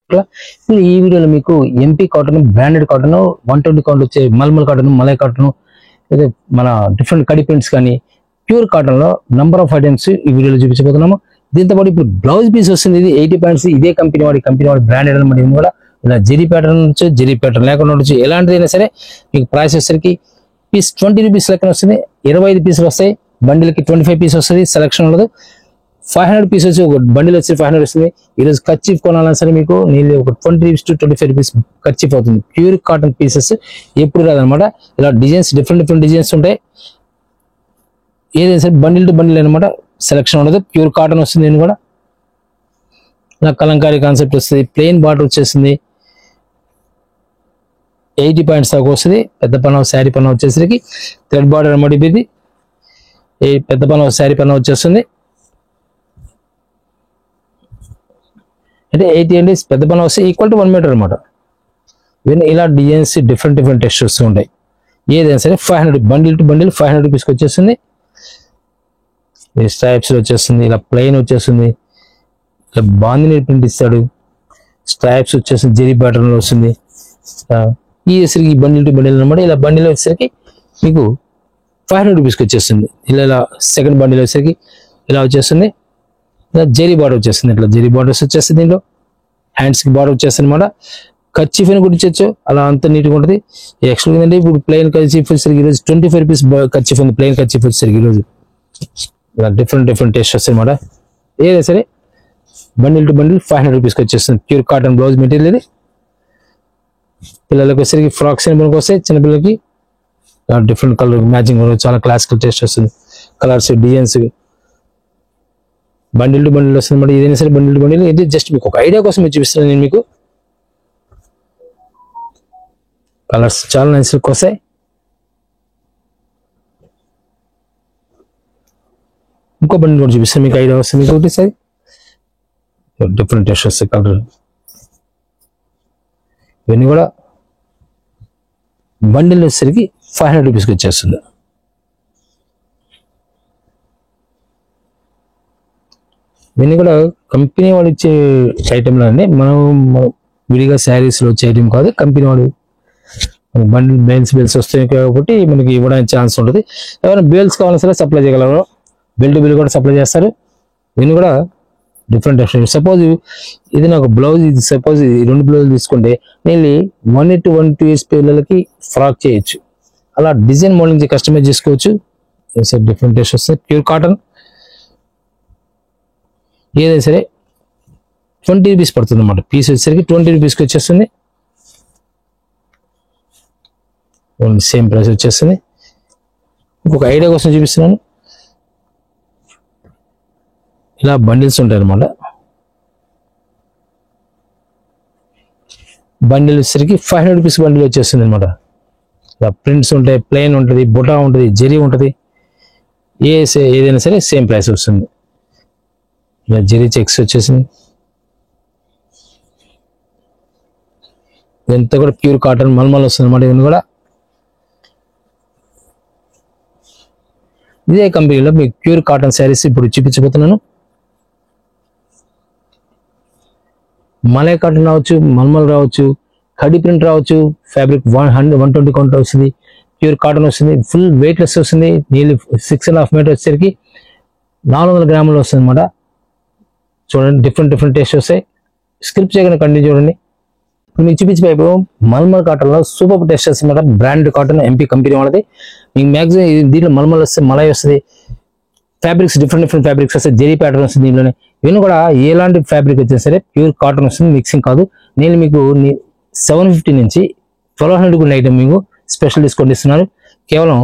ఇప్పుడు ఈ వీడియోలో మీకు MP cotton, branded cotton, 120 count వచ్చే మల్మల్ కాటన్, మలై కాటన్, లేదా మన డిఫరెంట్ కడి ప్రింట్స్ కానీ ప్యూర్ కాటన్ లో నంబర్ ఆఫ్ ఐటమ్స్ ఈ వీడియోలో చూపించబోతున్నాము. దీంతో పాటు ఇప్పుడు బ్లౌజ్ పీస్ వస్తుంది. ఇది 80 పాయింట్స్, ఇదే కంపెనీ వాడి బ్రాండెడ్ అనమాట. ఇది కూడా ఇలా జెరీ ప్యాటర్న్ నుంచి, జెరీ ప్యాటర్న్ లేకుండా ఉండొచ్చు, ఎలాంటిదైనా సరే మీకు ప్రైస్ వచ్చేసరికి పీస్ 20 రూపీస్ లెక్కన వస్తుంది. 25 పీసులు వస్తాయి, బండిల్కి 25 పీస్ వస్తుంది. సెలక్షన్ ఉండదు. 500 పీస్ వచ్చి ఒక బండిల్ వచ్చి 500 వస్తుంది. ఈరోజు కర్చీఫ్ కొనాలన్నా సరే మీకు నీళ్ళు ఒక 20 రూపీస్ to 25 రూపీస్ కర్చీఫ్ అవుతుంది. ప్యూర్ కాటన్ పీసెస్ ఎప్పుడు రాదనమాట. ఇలా డిజైన్స్ డిఫరెంట్ డిజైన్స్ ఉంటాయి. ఏదైనా సరే బండిల్ టు బండిల్ అనమాట, సెలక్షన్ ఉండదు. ప్యూర్ కాటన్ వస్తుంది. నేను కూడా ఇలా కలంకారీ కాన్సెప్ట్ వస్తుంది. ప్లెయిన్ బార్డర్ వచ్చేసింది. 80 పాయింట్స్ దాకా వస్తుంది. పెద్ద పన్న శారీ పన్న వచ్చేసరికి థ్రెడ్ బార్డర్ అనమాట. ఇది పెద్ద పన్న శారీ పన్న వచ్చేస్తుంది. అంటే 80 అండి పెద్ద పన్న వస్తే ఈక్వల్ టు 1 మీటర్ అనమాట. ఇలా డిజైన్స్ డిఫరెంట్ టెక్స్ట్ వస్తూ ఉంటాయి. ఏదైనా సరే 500 బండిల్ టు బండిల్ 500 రూపీస్కి వచ్చేస్తుంది. స్ట్రైప్స్ వచ్చేస్తుంది. ఇలా ప్లెయిన్ వచ్చేస్తుంది. ఇలా బాందిని ప్రింట్ ఇస్తాడు. స్ట్రైప్స్ వచ్చేస్తుంది. జెరీ ప్యాటర్న్ వస్తుంది. ఈ వచ్చేసరికి బండిల్ టు బండిల్ అనమాట. ఇలా బండిల్ వచ్చేసరికి మీకు 500 రూపీస్కి వచ్చేస్తుంది. ఇలా సెకండ్ బండిల్ వచ్చేసరికి ఇలా వచ్చేస్తుంది. ఇలా జెరీ బార్డర్ వచ్చేస్తుంది. ఇట్లా జెరీ బార్డర్స్ వచ్చేస్తుంది. దీంట్లో హ్యాండ్స్కి బార్డర్ వచ్చేస్తుంది అనమాట. కర్చీఫ్ అని కుట్టించవచ్చు. అలా అంత నీట్గా ఉంటుంది. ఎక్స్ట్రా ఏంటంటే ఇప్పుడు ప్లెయిన్ కర్చీఫ్ వచ్చేసరికి ఈరోజు 25 రూపీస్ కర్చీఫ్ ఉంది. ప్లెయిన్ కర్చీఫ్ వచ్చేసరికి ఈరోజు ఇలా డిఫరెంట్ టేస్ట్ వస్తాయి అనమాట. ఏదైనా సరే బండిల్ టు బండిల్ 500 రూపీస్కి వచ్చేస్తుంది. ప్యూర్ కాటన్ బ్లౌజ్ మెటీరియల్ ఇది. పిల్లలకి వచ్చేసరికి ఫ్రాక్స్ అని మనకు వస్తాయి. చిన్నపిల్లలకి డిఫరెంట్ కలర్ మ్యాచింగ్ చాలా క్లాసికల్ టేస్ట్ వస్తుంది. Colours designs bundle to bundle వస్తుంది అనమాట. ఏదైనా సరే బండిల్ టు బండిల్. ఇది జస్ట్ మీకు ఒక ఐడియా కోసం చూపిస్తున్నాను నేను మీకు. కలర్స్ చాలా నైస్ లుక్ వస్తాయి. ఇంకో బండిల్ కూడా చూపిస్తాను మీకు, ఐడియా వస్తుంది మీకు. ఒకటి సార్ డిఫరెంట్ టేస్ట్ వస్తాయి కలర్. ఇవన్నీ కూడా బండిల్ వచ్చేసరికి 500 రూపీస్కి వచ్చేస్తుంది. ఇవన్నీ కూడా కంపెనీ వాడు ఇచ్చే ఐటెంలో అండి. మనం విడిగా శారీస్లో వచ్చే ఐటెం కాదు. కంపెనీ వాడు బండిల్ బేల్స్ వస్తాయి కాబట్టి మనకి ఇవ్వడానికి ఛాన్స్ ఉంటుంది. ఎవరైనా బేల్స్ కావాల్సిన సరే సప్లై చేయగలరు. బెల్ టు బెల్ కూడా సప్లై చేస్తారు. ఇవన్నీ కూడా డిఫరెంట్. సపోజ్ ఇది నాకు బ్లౌజ్, ఇది సపోజ్ ఈ 2 బ్లౌజులు తీసుకుంటే నేను 1 to 2 years పిల్లలకి ఫ్రాక్ చేయొచ్చు. అలా డిజైన్ మోడలింగ్ కస్టమైజ్ చేసుకోవచ్చు. డిఫరెంట్ టేస్ట్ వస్తుంది. ప్యూర్ కాటన్ ఏదైనా సరే 20 రూపీస్ పడుతుంది అన్నమాట. పీస్ వచ్చేసరికి 20 రూపీస్కి వచ్చేస్తుంది. సేమ్ ప్రైస్ వచ్చేస్తుంది. ఇంకొక ఐడియా కోసం చూపిస్తున్నాను. ఇలా బండిల్స్ ఉంటాయి అన్నమాట. బండిల్ వచ్చేసరికి 500 రూపీస్ బండిల్ వచ్చేస్తుంది అనమాట. ఇలా ప్రింట్స్ ఉంటాయి, ప్లెయిన్ ఉంటుంది, బుటా ఉంటుంది, జెరీ ఉంటుంది. ఏదైనా సరే సేమ్ ప్రైస్ వస్తుంది. ఇలా జెరీ చెక్స్ వచ్చేసింది. ఇదంతా కూడా ప్యూర్ కాటన్ మల్మల్ వస్తుంది అనమాట. ఇవన్నీ కూడా ఇదే కంపెనీలో మీకు ప్యూర్ కాటన్ శారీస్ ఇప్పుడు చూపించబోతున్నాను. మలై కాటన్ రావచ్చు, మల్మల్ రావచ్చు, కడి ప్రింట్ రావచ్చు. ఫ్యాబ్రిక్ 120 కౌంట్ వస్తుంది. ప్యూర్ కాటన్ వస్తుంది. ఫుల్ వెయిట్లెస్ వస్తుంది. నియర్లీ 6.5 మీటర్ వచ్చేసరికి 400 గ్రాములు వస్తుంది అనమాట. చూడండి డిఫరెంట్ టేస్ట్ వస్తాయి. స్క్రిప్ట్ చేయకుండా కంటిన్యూ చూడండి. మీకు చూపించే మల్మల్ కాటన్ లో సూపర్ టేస్ట్ వస్తుంది అనమాట. బ్రాండ్ కాటన్ ఎంపీ కంపెనీ వాళ్ళది. మీకు మ్యాక్సిమం దీంట్లో మల్మల్ వస్తే మలై వస్తుంది. ఫ్యాబ్రిక్స్ డిఫరెంట్ ఫ్యాబ్రిక్స్ వస్తాయి. జెరీ ప్యాటర్న్ వస్తుంది దీంట్లోనే. ఇవన్నీ కూడా ఎలాంటి ఫ్యాబ్రిక్ వచ్చినా సరే ప్యూర్ కాటన్ వస్తుంది. మిక్సింగ్ కాదు. నేను మీకు 750 నుంచి 1200 కూడా ఐటమ్ మీకు స్పెషల్ డిస్కౌంట్ ఇస్తున్నారు. కేవలం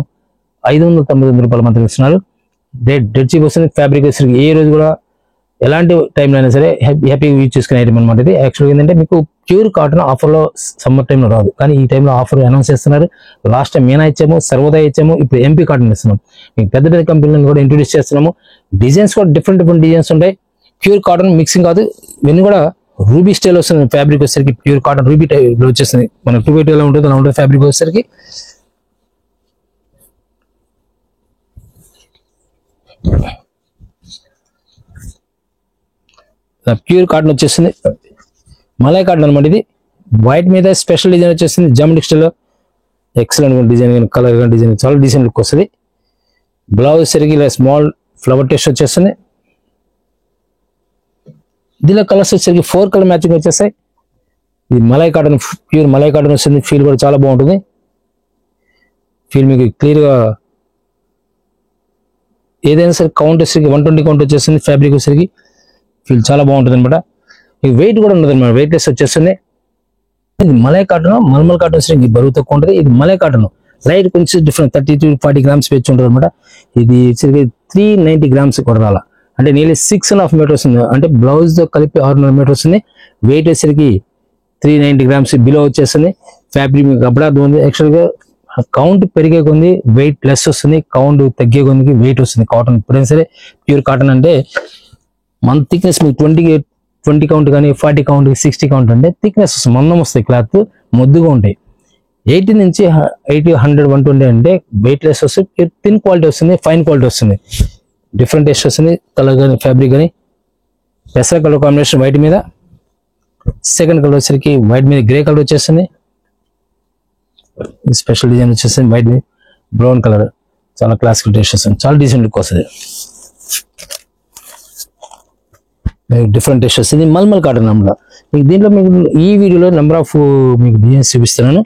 599 రూపాయలు మాత్రం ఇస్తున్నారు. డెడ్ చీప్ వస్తుంది. ఫ్యాబ్రిక్ వచ్చేసరికి ఏ రోజు కూడా ఎలాంటి టైంలో అయినా సరే హ్యాపీగా యూజ్ చేసుకునే ఐటమ్ అనమాట. ఇది యాక్చువల్గా ఏంటంటే మీకు ప్యూర్ కాటన్ ఆఫర్లో సమ్మర్ టైంలో రాదు, కానీ ఈ టైంలో ఆఫర్ అనౌన్స్ చేస్తున్నారు. లాస్ట్ టైం మీనా ఇచ్చాము, సర్వోదయ ఇచ్చాము, ఇప్పుడు ఎంపీ కాటన్ ఇస్తున్నాం. మీకు పెద్ద కంపెనీలను కూడా ఇంట్రొడ్యూస్ చేస్తున్నాము. డిజైన్స్ కూడా డిఫరెంట్ డిజైన్స్ ఉంటాయి. ప్యూర్ కాటన్ మిక్సింగ్ కాదు. ఇవన్నీ కూడా రూబీ స్టైల్ వస్తుంది. ఫ్యాబ్రిక్ వచ్చేసరికి ప్యూర్ కాటన్ రూబీ టైప్ వచ్చేస్తుంది. మన 2 ఎలా ఉంటుంది అలా ఉంటుంది ఫ్యాబ్రిక్ వచ్చేసరికి. ప్యూర్ కాటన్ వచ్చేస్తుంది. మలై కాటన్ అనమాట. ఇది వైట్ మీద స్పెషల్ డిజైన్ వచ్చేస్తుంది, జామెట్రిక్ స్టైల్లో ఎక్సలెంట్ డిజైన్ కానీ కలర్ కానీ డిజైన్ చాలా డిజైన్ లుక్ వస్తుంది. బ్లౌజ్ సరిగి ఇలా స్మాల్ ఫ్లవర్ టెస్ట్ వచ్చేస్తుంది. దీనిలో కలర్స్ వచ్చేసరికి 4 కలర్ మ్యాచింగ్ వచ్చేస్తాయి. ఇది malai cotton, pure malai cotton వస్తుంది. ఫీల్ కూడా చాలా బాగుంటుంది. ఫీల్ మీకు క్లియర్గా ఏదైనా సరే కౌంట్ వచ్చేసరికి 120 కౌంట్ వచ్చేస్తుంది. ఫ్యాబ్రిక్ వచ్చేసరికి ఫీల్ చాలా బాగుంటుంది అనమాట. ఈ వెయిట్ కూడా ఉండదు అనమాట, వెయిట్లెస్ వచ్చేస్తుంది. ఇది మలై కాటన్, మల్మల్ కాటన్ వచ్చేసరికి బరువు తక్కువ ఉంటుంది. ఇది మలై కాటన్ లైట్ కొంచెం డిఫరెంట్ 30 to 40 grams పెంచి ఉంటుంది అనమాట. ఇది 390 grams కొడాల అంటే నియర్లీ 6.5 meters వస్తుంది. అంటే బ్లౌజ్ తో కలిపి 6.5 meters వస్తుంది. వెయిట్ వచ్చేసరికి 390 grams బిలో వచ్చేస్తుంది. ఫ్యాబ్రిక్ గబడా ఉంది. యాక్చువల్గా కౌంట్ పెరిగే కొంది వెయిట్ లెస్ వస్తుంది, కౌంట్ తగ్గే కొందికి వెయిట్ వస్తుంది. కాటన్ ఎప్పుడైనా సరే ప్యూర్ కాటన్ అంటే మన థిక్నెస్ మీకు 20 కౌంట్ కానీ 40 కౌంట్ 60 కౌంట్ అంటే థిక్నెస్ వస్తుంది, మందం వస్తాయి, క్లాత్ మొద్దుగా ఉంటాయి. 80 నుంచి 80, 100, 120 అంటే వెయిట్ లెస్ వస్తుంది, థిన్ క్వాలిటీ వస్తుంది, ఫైన్ క్వాలిటీ వస్తుంది, డిఫరెంట్ టేస్ట్ వస్తుంది. కలర్ కానీ ఫ్యాబ్రిక్ కానీ పెసర కలర్ కాంబినేషన్ వైట్ మీద, సెకండ్ కలర్ వచ్చేసరికి వైట్ మీద గ్రే కలర్ వచ్చేస్తుంది. స్పెషల్ డిజైన్ వచ్చేస్తుంది వైట్ మీద బ్రౌన్ కలర్, చాలా క్లాసికల్ టేస్ట్ వస్తుంది, చాలా డీసెంట్ లుక్ వస్తుంది, డిఫరెంట్ టేస్ట్ వస్తుంది. మల్మల్ కాటన్ అన్నమాట. మీకు దీంట్లో మీకు ఈ వీడియోలో నెంబర్ ఆఫ్ మీకు డిజైన్స్ చూపిస్తున్నాను,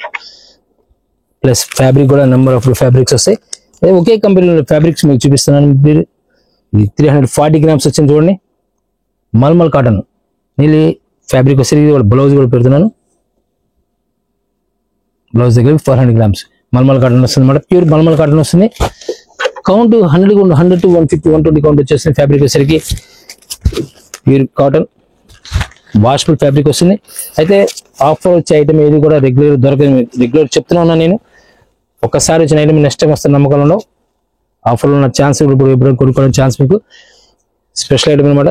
ప్లస్ ఫ్యాబ్రిక్ కూడా నెంబర్ ఆఫ్ ఫ్యాబ్రిక్స్ వస్తాయి. అదే ఒకే కంపెనీలో ఫ్యాబ్రిక్స్ మీకు చూపిస్తున్నాను. ఇది 340 grams వచ్చింది చూడండి, మల్మల్ కాటన్ నీళ్ళు ఫ్యాబ్రిక్ వస్తుంది. ఇది బ్లౌజ్ కూడా పెడుతున్నాను, బ్లౌజ్ దగ్గర 400 grams మల్మల్ కాటన్ వస్తుంది అనమాట. ప్యూర్ మల్మల్ కాటన్ వస్తుంది. కౌంట్ 100 to 150, 120 కౌంట్ వచ్చేస్తుంది. ఫ్యాబ్రిక్ వచ్చేసరికి ప్యూర్ కాటన్ వాషబుల్ ఫ్యాబ్రిక్ వస్తుంది. అయితే ఆఫర్ వచ్చే ఐటమ్ ఏది కూడా రెగ్యులర్ దొరకదు, రెగ్యులర్ చెప్తున్నా ఉన్నా నేను. ఒక్కసారి వచ్చిన ఐటమ్ నెక్స్ట్ టైం వస్తున్న నమ్మకాలు ఉండవు. ఆఫర్లో ఉన్న ఛాన్స్ ఇప్పుడు ఎప్పుడు కొనుక్కోవడం ఛాన్స్ మీకు స్పెషల్ ఐటమ్ అనమాట.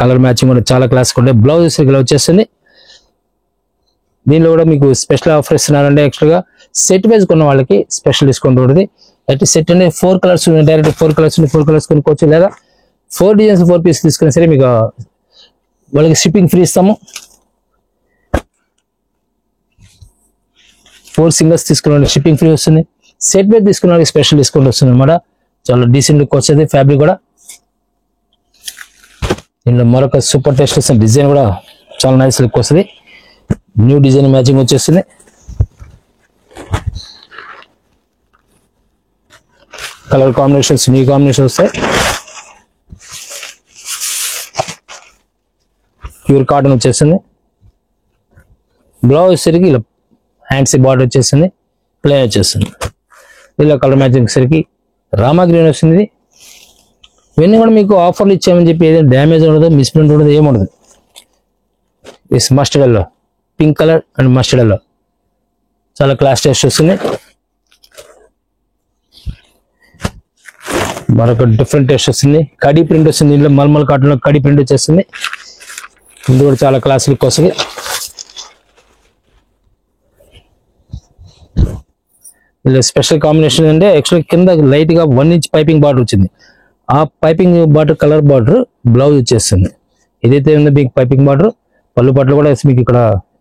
కలర్ మ్యాచింగ్ కూడా చాలా క్లాస్ ఉంటాయి. బ్లౌజ్ ఇలా వచ్చేస్తుంది. దీనిలో కూడా మీకు స్పెషల్ ఆఫర్ ఇస్తున్నారంటే ఎక్స్ట్రాగా సెట్ వైజ్ కొన్న వాళ్ళకి స్పెషల్ డిస్కౌంట్ ఉంటుంది. అయితే సెట్ అంటే 4 కలర్స్ డైరెక్ట్ 4 కలర్స్ కొనుక్కోవచ్చు, లేదా 4 డిజైన్స్ 4 పీస్ తీసుకున్నా సరే మీకు వాళ్ళకి షిప్పింగ్ ఫ్రీ ఇస్తాము. 4 సింగిల్స్ తీసుకున్న వాళ్ళకి షిప్పింగ్ ఫ్రీ వస్తుంది. సెట్ వైజ్ తీసుకున్న వాళ్ళకి స్పెషల్ డిస్కౌంట్ వస్తుంది అనమాట. చాలా డీసెంట్ లుక్ వచ్చేది. ఫ్యాబ్రిక్ కూడా దీనిలో మరొక సూపర్ టేస్ట్ వస్తుంది. డిజైన్ కూడా చాలా నైస్ లుక్ వస్తుంది. న్యూ డిజైన్ మ్యాచింగ్ వచ్చేస్తుంది. కలర్ కాంబినేషన్స్ న్యూ కాంబినేషన్ వస్తాయి. ప్యూర్ కాటన్ వచ్చేస్తుంది. బ్లౌజ్ సరికి ఇలా హ్యాండ్స్ బార్డర్ వచ్చేస్తుంది, ప్లేన్ వచ్చేస్తుంది. ఇలా కలర్ మ్యాచింగ్ సరికి రామా గ్రీన్ వస్తుంది. ఇవన్నీ కూడా మీకు ఆఫర్లు ఇచ్చామని చెప్పి ఏదైనా డ్యామేజ్ ఉండదు, మిస్ప్రింట్ ఉండదు, ఏముండదు. Is mustard yellow, pink colour and mustard yellow చాలా క్లాస్ టేస్ట్ వస్తుంది. మరొక డిఫరెంట్ టేస్ట్ వస్తుంది. కడీ ప్రింట్ వస్తుంది. ఇందులో మల్మల్ కాటన్ లో కడీ ప్రింట్ వచ్చేస్తుంది. ఇది కూడా చాలా క్లాస్ లుక్ వస్తుంది. ఇలా స్పెషల్ కాంబినేషన్ అంటే యాక్చువల్ కింద లైట్ గా 1 inch పైపింగ్ బార్డర్ వచ్చింది. ఆ piping border colour border blouse వచ్చేస్తుంది. ఏదైతే ఉందో మీకు పైపింగ్ బార్డర్ పళ్ళు పట్లు కూడా మీకు ఇక్కడ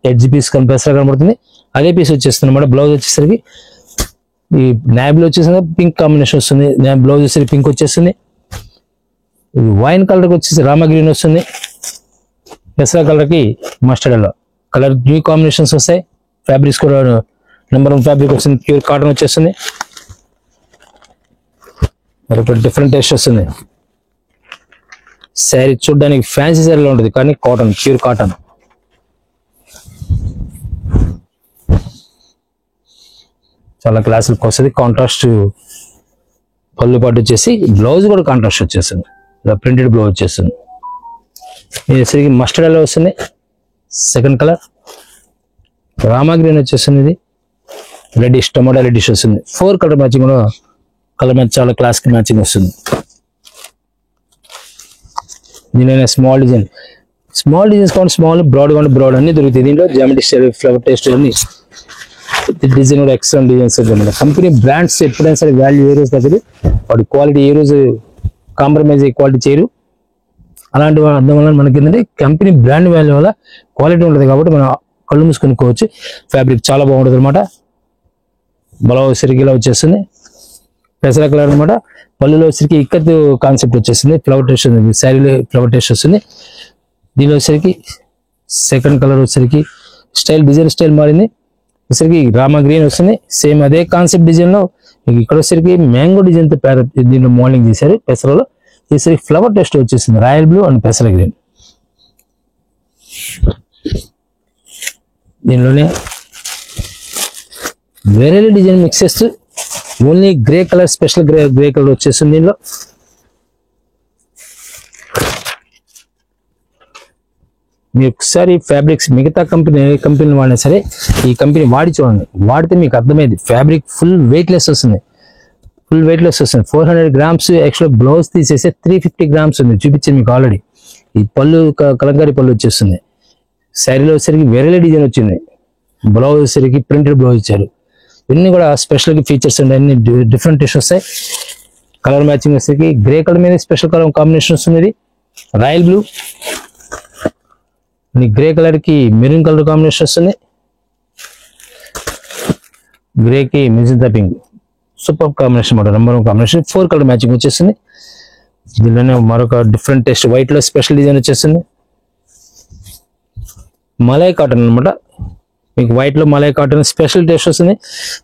ఎడ్జ్ పీస్ కనిపిస్తా కనబడుతుంది. అదే పీస్ వచ్చేస్తుంది అన్నమాట. బ్లౌజ్ వచ్చేసరికి ఈ నాబీలో వచ్చేసి పింక్ కాంబినేషన్ వస్తుంది. బ్లౌజ్ వచ్చేసరికి పింక్ వచ్చేస్తుంది. వైన్ కలర్ కి వచ్చేసి రామా గ్రీన్ వస్తుంది. పెసరా కలర్ కి mustard yellow colour new combinations వస్తాయి. ఫ్యాబ్రిక్స్ కూడా నెంబర్ 1 ఫ్యాబ్రిక్ వస్తుంది. ప్యూర్ కాటన్ వచ్చేస్తుంది. మరొక డిఫరెంట్ టేస్ట్ వస్తుంది. శారీ చూడడానికి ఫ్యాన్సీ శారీలో ఉంటుంది కానీ కాటన్, ప్యూర్ కాటన్. చాలా క్లాస్ లుక్ వస్తుంది. కాంట్రాస్ట్ పళ్ళు పాటు వచ్చేసి బ్లౌజ్ కూడా కాంట్రాస్ట్ వచ్చేస్తుంది. ఇలా ప్రింటెడ్ బ్లౌజ్ వచ్చేస్తుంది. ఇది సరికి మస్టర్డ్ ఎల్లో వస్తుంది. సెకండ్ కలర్ రామా గ్రీన్ వచ్చేస్తుంది. ఇది రెడ్డిష్ టమాటా రెడ్డిష్ వస్తుంది. 4 కలర్ మ్యాచింగ్ కూడా కలర్ మ్యాచ్ చాలా క్లాస్ మ్యాచింగ్ వస్తుంది. దీనిలో స్మాల్ డిజైన్స్ కావాలి, స్మాల్ బ్రాడ్ కావాలి, బ్రాడ్ అన్ని దొరుకుతాయి. దీంట్లో జామెట్రిక్ ఫ్లవర్ టేస్ట్ అన్ని డిజైన్ కూడా ఎక్సలెంట్ డిజైన్స్ అనమాట. కంపెనీ బ్రాండ్స్ ఎప్పుడైనా సరే వాల్యూ ఏ రోజు తగ్గదు, వాటి క్వాలిటీ ఏ రోజు కాంప్రమైజ్ క్వాలిటీ చేయరు. అలాంటి అర్థం వల్ల మనకి ఏంటంటే కంపెనీ బ్రాండ్ వాల్యూ వల్ల క్వాలిటీ ఉంటుంది కాబట్టి మనం కళ్ళు మూసుకొనుకోవచ్చు. ఫ్యాబ్రిక్ చాలా బాగుంటుంది అనమాట. బ్లౌజ్ సరికి ఇలా వచ్చేస్తుంది, పెసర కలర్ అనమాట. పళ్ళులో వచ్చరికి ఇక్కత్ కాన్సెప్ట్ వచ్చేస్తుంది, ఫ్లవర్ టెస్ట్ ఉంది, శారీలో ఫ్లవర్ టెస్ట్ వస్తుంది. దీనిలో వచ్చరికి సెకండ్ కలర్ వచ్చరికి స్టైల్ డిజైన్ స్టైల్ మారింది, వచ్చరికి రామా గ్రీన్ వస్తుంది. సేమ్ అదే కాన్సెప్ట్ డిజైన్ లో ఇక్కడ వచ్చరికి మ్యాంగో డిజైన్ తో దీంట్లో మోడలింగ్ చేశారు. పెసరలో ఈసరికి ఫ్లవర్ టెస్ట్ వచ్చేసింది, రాయల్ బ్లూ అండ్ పెసర గ్రీన్. దీనిలోనే వేరే డిజైన్ మిక్స్ చేస్తూ only grey colour, special grey colour వచ్చేస్తుంది. దీనిలో మీరు ఒకసారి ఫ్యాబ్రిక్స్ మిగతా కంపెనీలు వాడినా సరే ఈ కంపెనీ వాడి చూడండి, వాడితే మీకు అర్థమైంది. ఫ్యాబ్రిక్ ఫుల్ వెయిట్లెస్ వస్తుంది, 400 గ్రామ్స్. యాక్చువల్ బ్లౌజ్ తీసేస్తే 350 గ్రామ్స్ ఉంది, చూపించింది మీకు ఆల్రెడీ. ఈ పళ్ళు కలంకారీ పళ్ళు వచ్చేస్తుంది. శారీలో వచ్చేసరికి వేరే డిజైన్ వచ్చింది, బ్లౌజ్ వచ్చేసరికి ప్రింటెడ్ బ్లౌజ్ ఇచ్చారు. ఇవన్నీ కూడా స్పెషల్ ఫీచర్స్ అండి, అన్ని డిఫరెంట్ టెస్ట్ వస్తాయి. కలర్ మ్యాచింగ్ వచ్చేసరికి గ్రే కలర్ మీద స్పెషల్ కలర్ కాంబినేషన్ వస్తుంది. రాయల్ బ్లూ గ్రే కలర్ కి మెరూన్ కలర్ కాంబినేషన్ వస్తుంది. గ్రే కి మెజెంటా పింక్ సూపర్ కాంబినేషన్ మాట, నెంబర్ 1 కాంబినేషన్. 4 కలర్ మ్యాచింగ్ వచ్చేస్తుంది. దీనిలోనే మరొక డిఫరెంట్ టెస్ట్ వైట్ లో స్పెషల్ డిజైన్ వచ్చేస్తుంది. మలై కాటన్ అనమాట, మీకు వైట్ లో మలై కాటన్ స్పెషల్ టెస్ట్ వస్తుంది.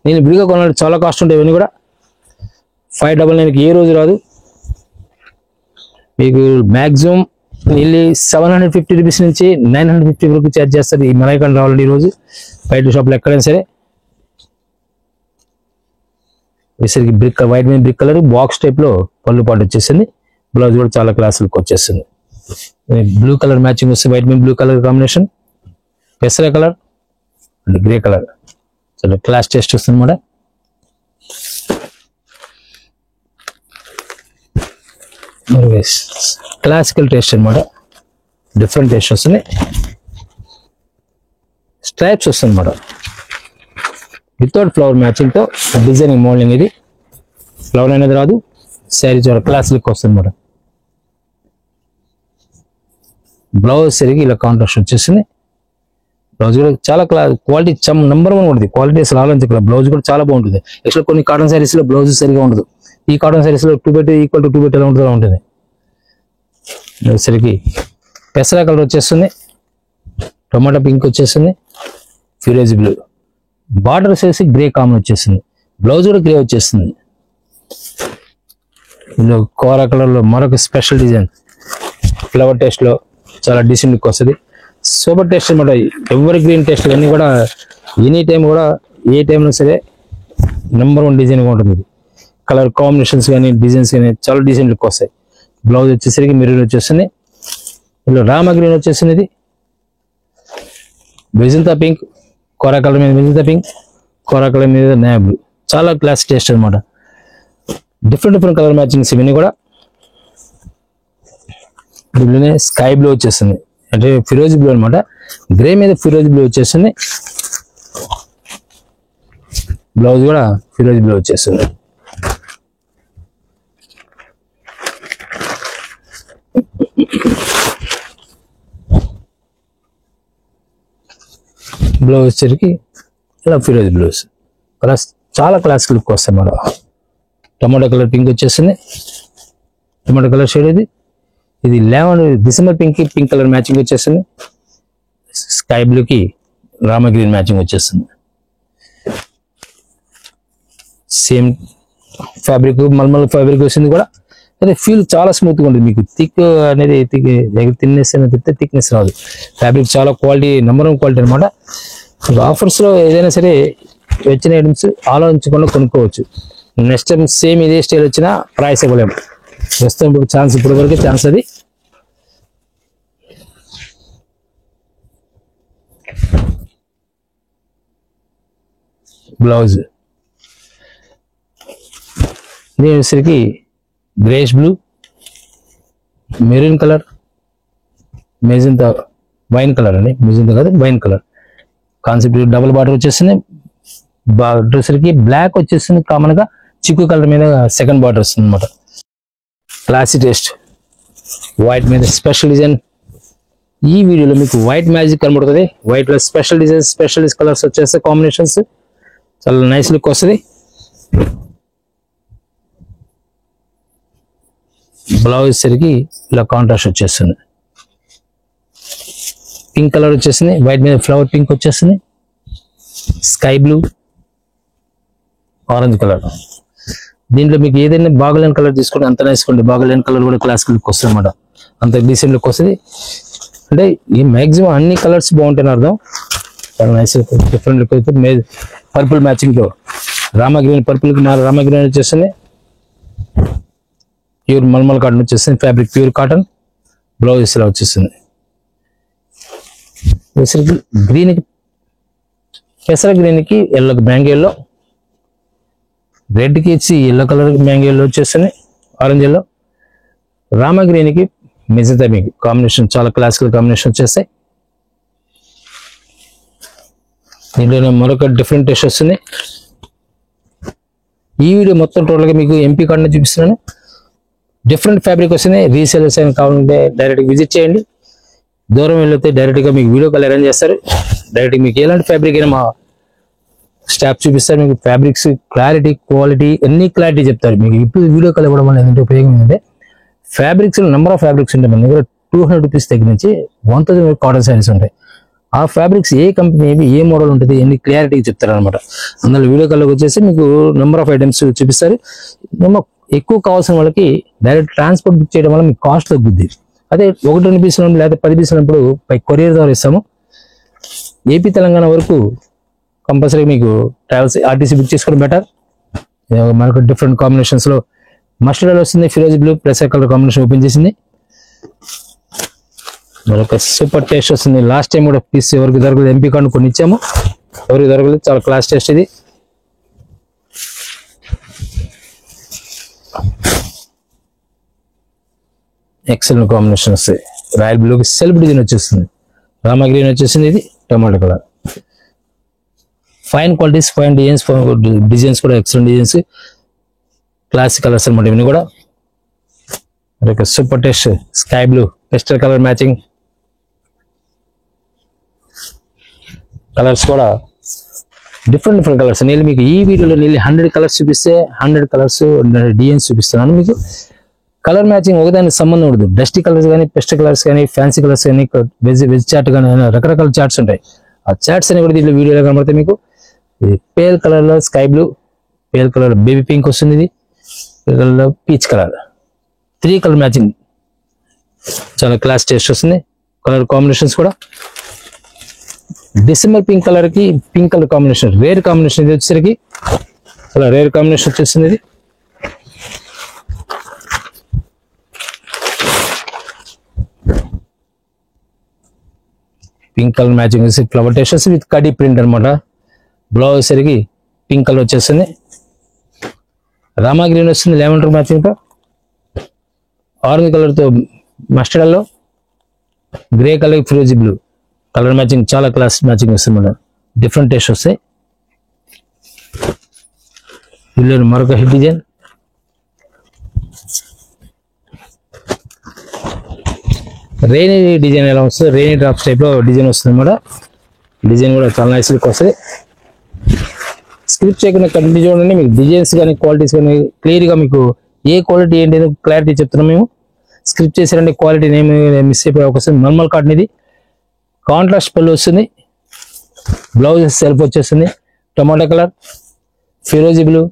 నేను విడిగా కొనాలి, చాలా కాస్ట్ ఉంటాయి ఇవన్నీ కూడా. 599కి ఏ రోజు రాదు మీకు. మ్యాక్సిమం వెళ్ళి 750 రూపీస్ నుంచి 950 వరకు ఛార్జ్ చేస్తారు ఈ మలై కాటన్ రావాలండి ఈ రోజు బయట షాప్లో ఎక్కడైనా సరే. వేసరికి బ్రిక్ వైట్ మీద బ్రిక్ కలర్ బాక్స్ టైప్ లో పళ్ళు పాటు వచ్చేసింది. బ్లౌజ్ కూడా చాలా క్లాస్ లుక్ వచ్చేస్తుంది. బ్లూ కలర్ మ్యాచింగ్ వస్తుంది, వైట్ మీద బ్లూ కలర్ కాంబినేషన్, పెసర కలర్ అండ్ గ్రే కలర్. చాలా క్లాస్ టెస్ట్ వస్తుంది అన్నమాట. క్లాసికల్ టేస్ట్ అనమాట, డిఫరెంట్ టేస్ట్ వస్తుంది. స్ట్రైప్స్ వస్తుంది అనమాట, వితౌట్ ఫ్లవర్ మ్యాచింగ్ తో డిజైనింగ్ మోడలింగ్. ఇది ఫ్లవర్ అనేది రాదు, శారీ చాలా క్లాస్ లుక్ వస్తుంది అనమాట. బ్లౌజ్ సరిగి ఇలా కాంట్రాస్ట్ వచ్చేసింది. బ్లౌజ్ కూడా చాలా క్వాలిటీ నెంబర్ 1 ఉంటుంది. క్వాలిటీ అసలు ఆలోచించగల. బ్లౌజ్ కూడా చాలా బాగుంటుంది. యాక్చువల్ కొన్ని కాటన్ శారీస్ లో బ్లౌజ్ సరిగా ఉండదు, ఈ కాటన్ శారీస్ లో 2 బై 2 ఈక్వల్ టు 2 బై 2 ఎలా ఉంటుందో ఉంటుంది. సరికి పెసరా కలర్ వచ్చేస్తుంది, టొమాటో పింక్ వచ్చేస్తుంది, ఫిరోజీ బ్లూ, బార్డర్ వచ్చేసి గ్రే కామన్ వచ్చేస్తుంది. బ్లౌజ్ కూడా గ్రే వచ్చేస్తుంది. ఇందులో కోరా కలర్ లో మరొక స్పెషల్ డిజైన్ ఫ్లవర్ టేస్ట్ లో చాలా డీసెంట్ లుక్ వస్తుంది. సూపర్ టేస్ట్ అనమాట. ఎవరి గ్రీన్ టేస్ట్ అన్నీ కూడా ఎనీ టైం కూడా ఏ టైంలో సరే నెంబర్ 1 డిజైన్గా ఉంటుంది. ఇది కలర్ కాంబినేషన్స్ కానీ డిజైన్స్ కానీ చాలా డీసెంట్ లుక్ వస్తాయి. బ్లౌజ్ వచ్చేసరికి మెరూన్ వచ్చేస్తుంది, ఇందులో రామా గ్రీన్ వచ్చేసింది. ఇది మెజెంటా పింక్, కోరా కలర్ మీద మెజెంటా పింక్, కోరా కలర్ మీద నేవీ బ్లూ. చాలా క్లాస్ టేస్ట్ అనమాట. డిఫరెంట్ కలర్ మ్యాచింగ్స్ ఇవన్నీ కూడా. దీనిలోనే స్కై బ్లూ వచ్చేస్తుంది, అంటే ఫిరోజీ బ్లూ అనమాట. గ్రే మీద ఫిరోజీ బ్లూ వచ్చేస్తుంది. బ్లౌజ్ కూడా ఫిరోజీ బ్లూ వచ్చేస్తుంది. బ్లౌజ్ వచ్చరికి ఇలా ఫిరోజీ బ్లౌజ్ క్లాస్, చాలా క్లాస్ లుక్ వస్తాయి మేడం. టమాటో కలర్ పింక్ వచ్చేస్తుంది, టమాటో కలర్ షేడ్. ఇది డిసెంబర్ పింక్ కలర్ మ్యాచింగ్ వచ్చేస్తుంది. స్కై బ్లూకి రామా గ్రీన్ మ్యాచింగ్ వచ్చేస్తుంది. సేమ్ ఫ్యాబ్రిక్ మల్మల్ ఫ్యాబ్రిక్ వచ్చింది కూడా. అదే ఫీల్ చాలా స్మూత్గా ఉంటుంది. మీకు థిక్ అనేది థిక్నెస్ అనేది థిక్నెస్ రాదు. ఫ్యాబ్రిక్ చాలా క్వాలిటీ, నెంబర్ 1 క్వాలిటీ అనమాట. ఆఫర్స్లో ఏదైనా సరే వచ్చిన ఐటమ్స్ ఆలోచించకుండా కొనుక్కోవచ్చు. నెక్స్ట్ టైం సేమ్ ఇదే స్టైల్ వచ్చినా ప్రైస్ ఇవ్వలేము. ప్రస్తుతం ఇప్పుడు ఛాన్స్, ఇప్పుడు వరకే ఛాన్స్ అది. బ్లౌజ్ దీనికి greyish blue, maroon colour, magenta wine colour అండి, మెజెంటా కాదు wine colour concept. Double border వచ్చేస్తుంది. బార్డర్ సరికి బ్లాక్ వచ్చేస్తుంది, కామన్ గా చిక్కు కలర్ మీద సెకండ్ బార్డర్ వస్తుంది అనమాట. క్లాసీ టేస్ట్ వైట్ మీద స్పెషల్ డిజైన్. ఈ వీడియోలో మీకు వైట్ మ్యాజిక్ కనబడుతుంది. వైట్ లో స్పెషల్ డిజైన్, స్పెషల్ కలర్స్ వచ్చేస్తే కాంబినేషన్స్ చాలా నైస్ లుక్ వస్తుంది. బ్లౌజ్ సరికి ఇలా కాంట్రాస్ట్ వచ్చేస్తుంది. పింక్ కలర్ వచ్చేసింది, వైట్ మీద ఫ్లవర్ పింక్ వచ్చేస్తుంది, స్కై బ్లూ, ఆరెంజ్ కలర్. దీంట్లో మీకు ఏదైనా బాగలేని కలర్ తీసుకోండి, అంత నేసుకోండి. బాగలేని కలర్ కూడా క్లాసిక్ లుక్ వస్తుంది అనమాట, అంత డీసెంట్ లుక్ వస్తుంది. అంటే ఈ మ్యాక్సిమం అన్ని కలర్స్ బాగుంటాయని అర్థం. చాలా నైస్ డిఫరెంట్ లుక్ అయితే. పర్పుల్ మ్యాచింగ్ తో రామా గ్రీన్, పర్పుల్ కి రామా గ్రీన్ వచ్చేస్తుంది. ప్యూర్ మల్మల్ కాటన్ వచ్చేస్తుంది, ఫ్యాబ్రిక్ ప్యూర్ కాటన్. బ్లౌజ్ ఇలా వచ్చేస్తుంది. గ్రీన్ కి పెసర గ్రీన్ కి ఎల్లో, మ్యాంగో ఎల్లో, రెడ్ కి ఇచ్చి ఎల్లో కలర్ మ్యాంగో ఎల్లో వచ్చేస్తుంది, ఆరెంజ్ ఎల్లో. రామా గ్రీన్ కి మెజంతా మీకు కాంబినేషన్ చాలా క్లాసికల్ కాంబినేషన్ వచ్చేస్తాయి. దీంట్లో మరొక డిఫరెంట్ టేస్ట్ వస్తుంది. ఈ వీడియో మొత్తం టోటల్గా మీకు ఎంపీ కార్డుని చూపిస్తున్నాను. డిఫరెంట్ ఫ్యాబ్రిక్ వస్తుంది. రీసేలర్స్ అయినా కావాలంటే డైరెక్ట్గా విజిట్ చేయండి. దూరం వెళ్ళితే డైరెక్ట్గా మీకు వీడియో కాల్ అరేంజ్ చేస్తారు. డైరెక్ట్గా మీకు ఎలాంటి ఫ్యాబ్రిక్ అయినా మా స్టాఫ్ చూపిస్తారు. మీకు ఫ్యాబ్రిక్స్ క్లారిటీ, క్వాలిటీ అన్ని క్లారిటీ చెప్తారు. మీకు ఇప్పుడు వీడియో కాల్ ఇవ్వడం వల్ల ఏంటంటే ఉపయోగం ఏంటంటే ఫ్యాబ్రిక్స్ నెంబర్ ఆఫ్ ఫ్యాబ్రిక్స్ ఉంటాయి మన దగ్గర. 200 రూపీస్ దగ్గర నుంచి 1000 కాటన్ శారీస్ ఉంటాయి. ఆ ఫ్యాబ్రిక్స్ ఏ కంపెనీ ఏ మోడల్ ఉంటుంది ఎన్ని క్లారిటీ చెప్తారు అనమాట. అందులో వీడియో కాల్లోకి వచ్చేసి మీకు నెంబర్ ఆఫ్ ఐటమ్స్ చూపిస్తారు. ఎక్కువ కావాల్సిన వాళ్ళకి డైరెక్ట్ ట్రాన్స్పోర్ట్ బుక్ చేయడం వల్ల మీకు కాస్ట్ తగ్గుద్ది. అదే 1-2 పీసులు లేదా 10 పీసులప్పుడు పై కొరియర్ ద్వారా ఇస్తాము. ఏపీ తెలంగాణ వరకు కంపల్సరీ మీకు ట్రావెల్స్ ఆర్టీసీ బుక్ చేసుకోవడం బెటర్. మనకు డిఫరెంట్ కాంబినేషన్స్ లో మస్టర్డ్ వస్తుంది, ఫిరోజీ blue plus colour combination open చేసింది. మరొక సూపర్ టేస్ట్ వస్తుంది. లాస్ట్ టైం కూడా పీస్ ఎవరికి దొరకలేదు, ఎంపీ కార్డు కొన్ని ఇచ్చాము, ఎవరికి దొరకలేదు. చాలా క్లాస్ టేస్ట్ ఇది. ఎక్సలెంట్ కాంబినేషన్ వస్తాయి. రాయల్ బ్లూకి సెల్ఫ్ డిజైన్ వచ్చేస్తుంది, రామా గ్రీన్ వచ్చేసింది, ఇది tomato colour. Fine qualities, fine designs, designs కూడా ఎక్సలెంట్ డిజైన్స్, క్లాసిక్ కలర్స్ అనమాట ఇవన్నీ కూడా. మరొక super taste sky blue pastel colour matching. Colours కూడా డిఫరెంట్ కలర్స్. నేను మీకు ఈ వీడియోలో 100 కలర్స్ చూపిస్తే 100 కలర్స్ డిజైన్స్ చూపిస్తున్నాను. మీకు కలర్ మ్యాచింగ్ ఒకదానికి సంబంధం ఉండదు. డస్టీ కలర్స్ కానీ, పెస్ట్ కలర్స్ కానీ, ఫ్యాన్సీ కలర్స్ కానీ, వెజ్ చార్ట్ కానీ, రకరకాల చార్ట్స్ ఉంటాయి. ఆ చార్ట్స్ అని కూడా దీంట్లో వీడియోలో కనబడతాయి మీకు. పేల్ కలర్ లో sky blue, pale colour baby pink వస్తుంది, ఇది కలర్ లో పీచ్ కలర్, 3 కలర్ మ్యాచింగ్ చాలా క్లాస్ టేస్ట్ వస్తుంది. కలర్ కాంబినేషన్స్ కూడా డిసెంబర్ పింక్ కలర్ కి pink colour combination rare combination. ఇది వచ్చేసరికి చాలా రేర్ కాంబినేషన్ వచ్చేస్తుంది. ఇది పింక్ కలర్ మ్యాచింగ్ వచ్చి flower taste with khadi print అనమాట. బ్లౌజ్ సరికి పింక్ కలర్ వచ్చేస్తుంది, రామా గ్రీన్ వస్తుంది లెవెండర్ మ్యాచింగ్ తో, ఆరెంజ్ కలర్ తో మస్టర్డ్ ఎల్లో, గ్రే కలర్ ఫిరోజీ బ్లూ కలర్ మ్యాచింగ్ చాలా క్లాస్ మ్యాచింగ్ వస్తుంది మేడం. డిఫరెంట్ టేస్ట్ వస్తాయి. వీళ్ళు మరొక హిట్ డిజైన్, రెయినీ డిజైన్ ఎలా వస్తుంది, రెయినీ డ్రాప్స్ టైప్ లో డిజైన్ వస్తుంది అనమాట. డిజైన్ కూడా చాలా నైస్ లుక్ వస్తుంది. స్క్రిప్ట్ చేయకుండా కంటిన్యూ చూడండి. మీకు డిజైన్స్ కానీ క్వాలిటీస్ కానీ క్లియర్ గా మీకు ఏ క్వాలిటీ ఏంటి క్లారిటీ చెప్తున్నాం మేము. స్క్రిప్ట్ చేసారంటే క్వాలిటీ ఏమి మిస్ అయిపోయే అవకాశం. నార్మల్ కాటన్ ఇది, కాంట్రాస్ట్ పళ్ళు వస్తుంది, బ్లౌజ్ సెల్ఫ్ వచ్చేస్తుంది, టొమాటో కలర్, ఫిరోజీ బ్లూ,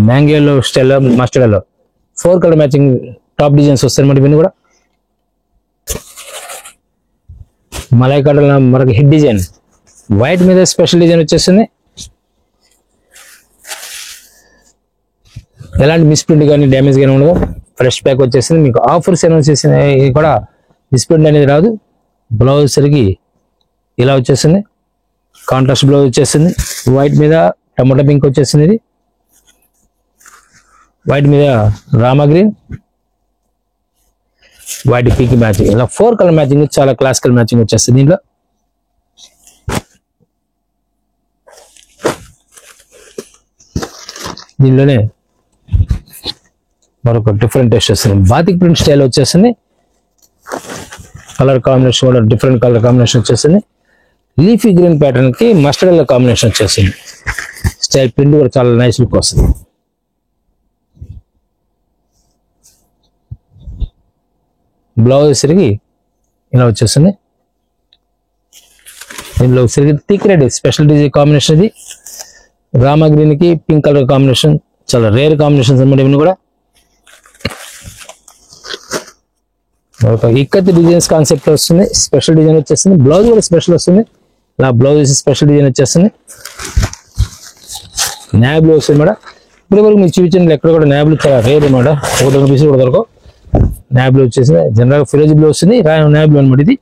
మ్యాంగో ఎల్లో, స్టెల్, mustard yellow, 4 colour matching top designs వస్తాయి అన్నమాట. ఇవన్నీ కూడా మలై కాటన్ మరొక హిట్ డిజైన్, వైట్ మీద స్పెషల్ డిజైన్ వచ్చేస్తుంది. ఎలాంటి మిస్ప్రింట్ కానీ డ్యామేజ్ కానీ ఉండదు. ఫ్రెష్ ప్యాక్ వచ్చేసింది. మీకు ఆఫర్స్ ఏమైనా వచ్చేసిన కూడా మిస్ప్రింట్ అనేది రాదు. బ్లౌజ్ సరికి ఇలా వచ్చేసింది, కాంట్రాస్ట్ బ్లౌజ్ వచ్చేసింది. వైట్ మీద టమాటో పింక్ వచ్చేసింది, ఇది వైట్ మీద Rama green, white pink matching, ఇలా 4 కలర్ మ్యాచింగ్ చాలా క్లాసికల్ మ్యాచింగ్ వచ్చేస్తుంది. దీంట్లో దీనిలోనే మరొక డిఫరెంట్ టెస్ట్ వస్తుంది. బాతిక్ ప్రింట్ స్టైల్ వచ్చేసింది. కలర్ కాంబినేషన్ కూడా డిఫరెంట్ కలర్ కాంబినేషన్ వచ్చేసింది. లీఫీ గ్రీన్ ప్యాటర్న్ కి మస్టర్డ్ ఎల్లో కాంబినేషన్ వచ్చేసింది. స్టైల్ ప్రింట్ కూడా చాలా నైస్ లుక్ వస్తుంది. బ్లౌజ్ సరిగి ఇలా వచ్చేసింది. దీనిలో సరిగి thick red special design combination. ఇది రామా గ్రీన్ కి పింక్ కలర్ కాంబినేషన్, చాలా రేర్ కాంబినేషన్స్ అన్నమాట. ఇవన్నీ కూడా ఒక ఇక్కత్ డిజైన్స్ కాన్సెప్ట్ వస్తుంది. స్పెషల్ డిజైన్ వచ్చేస్తుంది. బ్లౌజ్ కూడా స్పెషల్ వస్తుంది. ఇలా బ్లౌజ్ స్పెషల్ డిజైన్ వచ్చేస్తుంది. న్యాబ్లు వస్తుంది మేడం. ఇప్పటి వరకు మీకు చూపించిన ఎక్కడ కూడా న్యాబ్లు చాలా రేర్ అనమాట. 1 రూపీస్ కూడా దొరకవు. న్యాబ్లు వచ్చేసింది. జనరల్గా ఫిరోజీ బ్లౌజ్ వస్తుంది. న్యాబ్లు అనమాట. ఇది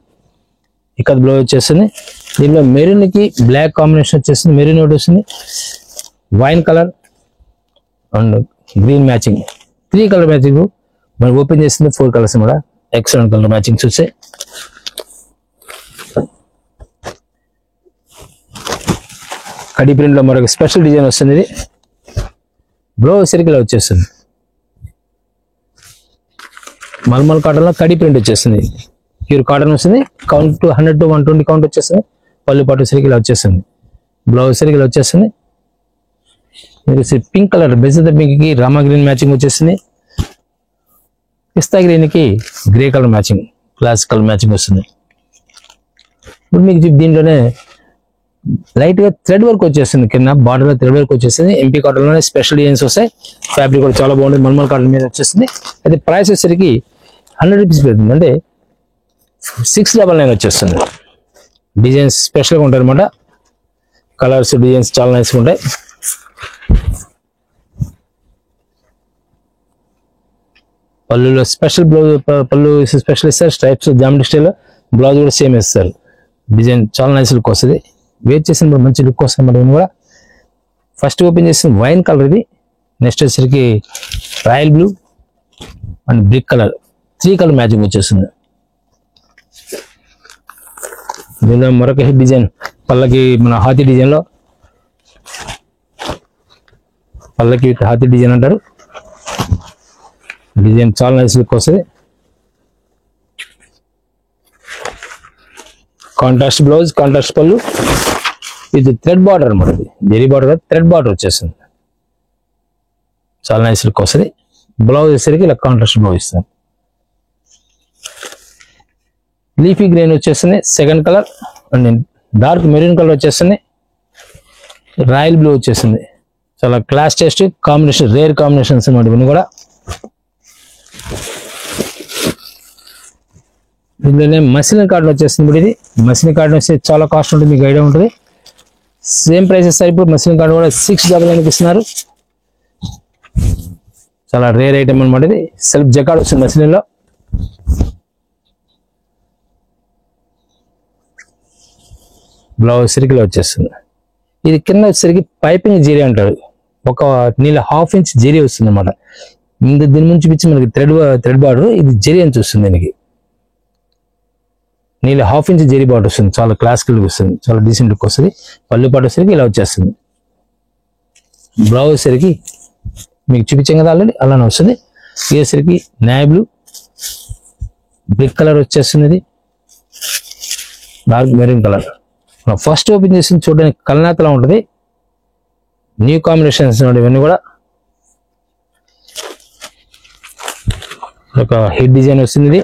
ఇక్కత్ బ్లౌజ్ వచ్చేస్తుంది. దీనిలో మెరూన్ కి బ్లాక్ కాంబినేషన్ వచ్చేస్తుంది. మెరూన్ ఒకటి వస్తుంది. Wine colour and green matching, 3 colour matching మనం ఓపెన్ చేస్తుంది. 4 కలర్స్ కూడా ఎక్సలెంట్ కలర్ మ్యాచింగ్స్ వచ్చాయి. కడి ప్రింట్ లో మరొక స్పెషల్ డిజైన్ వస్తుంది. ఇది బ్లౌజ్ సర్కిల్ వచ్చేస్తుంది. మల్మల్ కాటన్ లో కడి ప్రింట్ వచ్చేస్తుంది. ప్యూర్ కాటన్ వస్తుంది. కౌంట్ 100 to 120 కౌంట్ వచ్చేస్తుంది. పళ్ళు పాటు సర్కిల్ వచ్చేస్తుంది. బ్లౌజ్ సర్కిల్ వచ్చేస్తుంది. పింక్ కలర్ బెజద పింక్ కి రామా గ్రీన్ మ్యాచింగ్ వచ్చేసింది. పిస్తా గ్రీన్ కి grey colour matching, classical matching వస్తుంది. ఇప్పుడు మీకు దీంట్లోనే లైట్ గా థ్రెడ్ వర్క్ వచ్చేస్తుంది. కింద బార్డర్ లో థ్రెడ్ వర్క్ వచ్చేసింది. ఎంపీ కాటన్ లోనే స్పెషల్ డిజైన్స్ వస్తాయి. ఫ్యాబ్రిక్ కూడా చాలా బాగుంటుంది. మల్మల్ కాటన్ మీద వచ్చేసింది. అయితే ప్రైస్ వచ్చేసరికి 100 రూపీస్ పెడుతుంది. అంటే 699 వచ్చేస్తుంది. డిజైన్స్ స్పెషల్గా ఉంటాయి అనమాట. కలర్స్ డిజైన్స్ చాలా నైస్గా ఉంటాయి. పళ్ళులో స్పెషల్ బ్లౌజ్, పళ్ళు స్పెషల్ ఇస్తారు. Stripes geometric style. బ్లౌజ్ కూడా సేమ్ ఇస్తారు. డిజైన్ చాలా నైస్ లుక్ వస్తుంది. వేర్ చేసినప్పుడు మంచి లుక్ వస్తుంది మనం కూడా. ఫస్ట్ ఓపెన్ చేసిన వైన్ కలర్. ఇది నెక్స్ట్ వచ్చేసరికి royal blue and brick colour, 3 colour matching వచ్చేస్తుంది. దీనిలో మరొక హిట్ డిజైన్ పళ్ళకి మన హాతీ డిజైన్ లో, పళ్ళకి హాతీ డిజైన్ అంటారు. డిజైన్ చాలా నైస్ లుక్ వస్తుంది. కాంట్రాస్ట్ బ్లౌజ్, కాంట్రాస్ట్ పళ్ళు. ఇది థ్రెడ్ బార్డర్ అనమాట. జెరీ బార్డర్, థ్రెడ్ బార్డర్ వచ్చేస్తుంది. చాలా నైస్ లుక్ వస్తుంది. బ్లౌజ్ వచ్చేసరికి ఇలా కాంట్రాస్ట్ బ్లౌజ్ ఇస్తాను. లీఫీ గ్రీన్ వచ్చేస్తుంది. Second colour and dark maroon colour వచ్చేస్తుంది. రాయల్ బ్లూ వచ్చేసింది. చాలా class test combination, rare combinations అనమాట ఇవన్నీ కూడా. దీనిలోనే మసిలిన్ కాటన్ వచ్చేస్తుంది. ఇప్పుడు ఇది మసిలిన్ కాటన్ వచ్చి చాలా కాస్ట్ ఉంటుంది, మీకు ఐడియా ఉంటుంది. సేమ్ ప్రైసెస్ ఇప్పుడు మసిలిన్ కాటన్ కూడా 699 ఇస్తున్నారు. చాలా రేర్ ఐటమ్ అనమాట. ఇది సెల్ఫ్ జకార్డ్ వస్తుంది మసిలిన్ లో. బ్లౌజ్ సర్కిల్ వచ్చేస్తుంది. ఇది కింద వచ్చేసరికి పైపింగ్ జీరీ అంటారు. ఒక నీళ్ళ 1/2 ఇంచ్ జీరీ వస్తుంది అనమాట. దీని నుంచి పిచ్చి మనకి థ్రెడ్ బార్డర్. ఇది జెరీ అని చూస్తుంది. దీనికి నీళ్ళ 1/2 ఇంచ్ జెరీ బార్డర్ వస్తుంది. చాలా క్లాసికల్ లుక్ వస్తుంది. చాలా డీసెంట్ లుక్ వస్తుంది. పళ్ళు పాటు వచ్చేసరికి ఇలా వచ్చేస్తుంది. బ్లౌజ్ వచ్చేసరికి మీకు చూపించాం కదా ఆల్రెడీ, అలానే వస్తుంది. ఇది వచ్చేసరికి నాయ్ బ్లూ బ్రిక్ కలర్ వచ్చేస్తుంది. ఇది dark maroon colour. First open చేసింది చూడడానికి కల్నాతలా ఉంటుంది. న్యూ కాంబినేషన్స్ ఇవన్నీ కూడా. ఒక హెడ్ డిజైన్ వస్తుంది. ఇది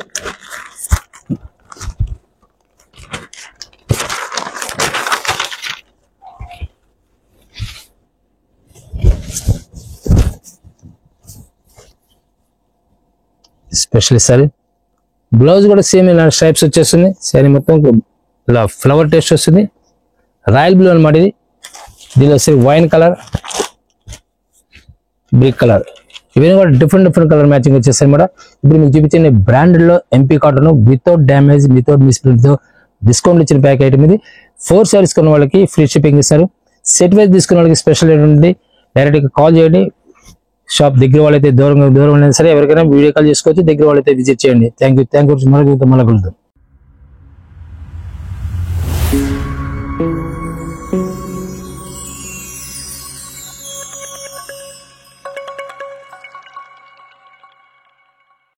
స్పెషల్ సారీ. బ్లౌజ్ కూడా సేమ్ ఇలా స్ట్రైప్స్ వచ్చేస్తుంది. సారీ మొత్తం ఇలా ఫ్లవర్ టేస్ట్ వస్తుంది. రాయల్ బ్లూ అనమాట. ఇది దీనిలో వచ్చేసి వైన్ కలర్, బ్రిక్ కలర్. ఇవన్నీ కూడా డిఫరెంట్ కలర్ మ్యాచింగ్ వచ్చేస్తాయి అనమాట. ఇప్పుడు మీకు చూపించిన బ్రాండెడ్ లో MP cotton without damage, without misprint తో డిస్కౌంట్ ఇచ్చిన ప్యాక్ ఐటమ్ ఇది. 4 సారీస్ కొన్న వాళ్ళకి ఫ్రీ షిప్పింగ్ ఇస్తారు. సెట్ వైజ్ తీసుకున్న వాళ్ళకి స్పెషల్ ఏంటంటే డైరెక్ట్ గా కాల్ చేయండి. షాప్ దగ్గర వాళ్ళైతే దూరం అయినా సరే ఎవరికైనా వీడియో కాల్ చేసుకోవచ్చు. దగ్గర వాళ్ళైతే విజిట్ చేయండి. Thank you. మళ్ళీ కలుద్దాం.